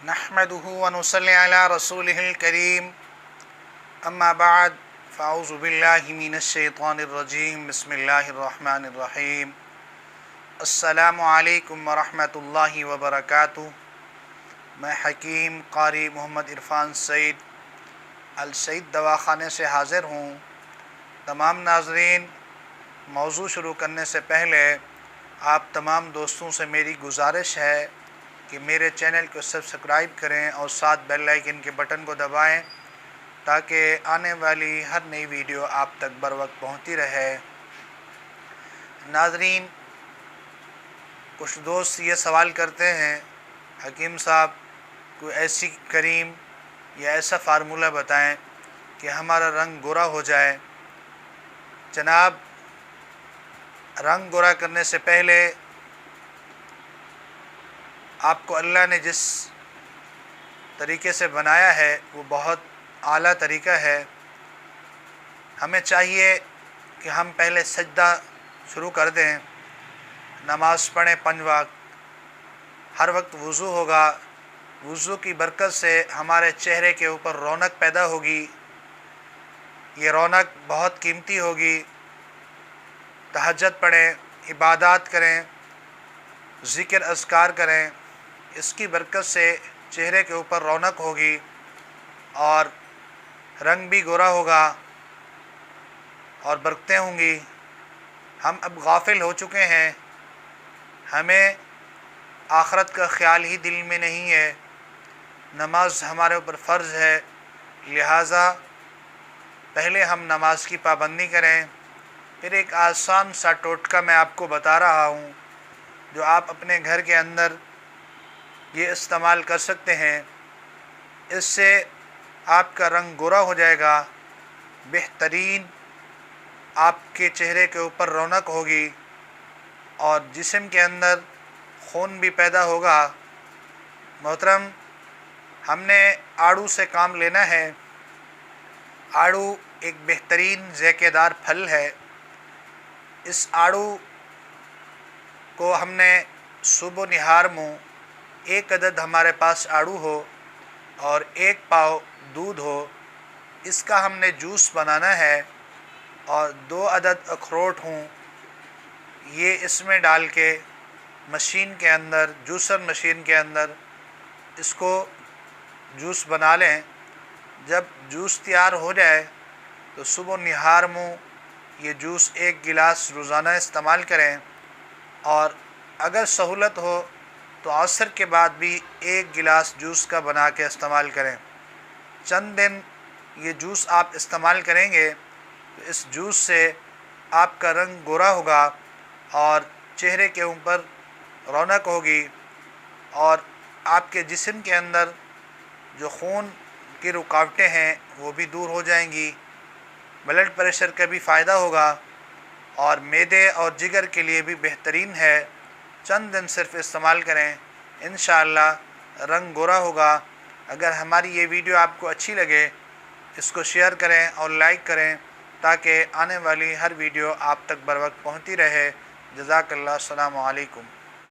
नहमदुहु व नुसल्ली अला रसूलिहिल करीम अम्मा बाद फ़अऊज़ु बिल्लाहि मिनश शैतानिर रजीम बिस्मिल्लाहिर रहमानिर रहीम अस्सलामु अलैकुम व रहमतुल्लाहि व बरकातुहू। मैं हकीम कारी मोहम्मद इरफ़ान सईद अल सईद दवाख़ाने से हाज़िर हूँ। तमाम नाज़रीन, मौज़ू शुरू करने से पहले आप तमाम दोस्तों से मेरी गुजारिश है कि मेरे चैनल को सब्सक्राइब करें और साथ बेल आइकन के बटन को दबाएं ताकि आने वाली हर नई वीडियो आप तक बर वक्त पहुँचती रहे। नाज़रीन, कुछ दोस्त ये सवाल करते हैं, हकीम साहब कोई ऐसी करीम या ऐसा फार्मूला बताएं कि हमारा रंग गोरा हो जाए। जनाब, रंग गोरा करने से पहले आपको अल्लाह ने जिस तरीके से बनाया है वो बहुत आला तरीका है। हमें चाहिए कि हम पहले सजदा शुरू कर दें, नमाज़ पढ़ें 5 वक्त, हर वक्त वज़ू होगा। वज़ू की बरकत से हमारे चेहरे के ऊपर रौनक पैदा होगी। ये रौनक बहुत कीमती होगी। तहज्जुद पढ़ें, इबादत करें, ज़िक्र अज़कार करें, इसकी बरकत से चेहरे के ऊपर रौनक होगी और रंग भी गोरा होगा और बरकतें होंगी। हम अब गाफिल हो चुके हैं, हमें आखरत का ख़्याल ही दिल में नहीं है। नमाज हमारे ऊपर फ़र्ज़ है, लिहाजा पहले हम नमाज की पाबंदी करें। फिर एक आसान सा टोटका मैं आपको बता रहा हूँ जो आप अपने घर के अंदर ये इस्तेमाल कर सकते हैं। इससे आपका रंग गोरा हो जाएगा, बेहतरीन आपके चेहरे के ऊपर रौनक होगी और जिस्म के अंदर खून भी पैदा होगा। मोहतरम, हमने आड़ू से काम लेना है। आड़ू एक बेहतरीन ज़ायकेदार फल है। इस आड़ू को हमने सुबह निहार मुँह, 1 अदद हमारे पास आड़ू हो और 1 पाव दूध हो, इसका हमने जूस बनाना है और 2 अदद अखरोट हों, ये इसमें डाल के मशीन के अंदर, जूसर मशीन के अंदर इसको जूस बना लें। जब जूस तैयार हो जाए तो सुबह निहार मुँह ये जूस 1 गिलास रोज़ाना इस्तेमाल करें और अगर सहूलत हो तो असर के बाद भी 1 गिलास जूस का बना के इस्तेमाल करें। चंद दिन ये जूस आप इस्तेमाल करेंगे तो इस जूस से आपका रंग गोरा होगा और चेहरे के ऊपर रौनक होगी और आपके जिस्म के अंदर जो खून की रुकावटें हैं वो भी दूर हो जाएंगी। ब्लड प्रेशर का भी फ़ायदा होगा और मैदे और जिगर के लिए भी बेहतरीन है। चंद दिन सिर्फ इस्तेमाल करें, इंशाअल्लाह रंग गोरा होगा। अगर हमारी ये वीडियो आपको अच्छी लगे, इसको शेयर करें और लाइक करें ताकि आने वाली हर वीडियो आप तक बर वक्त पहुँचती रहे। जज़ाकल्लाह, अस्सलामु अलैकुम।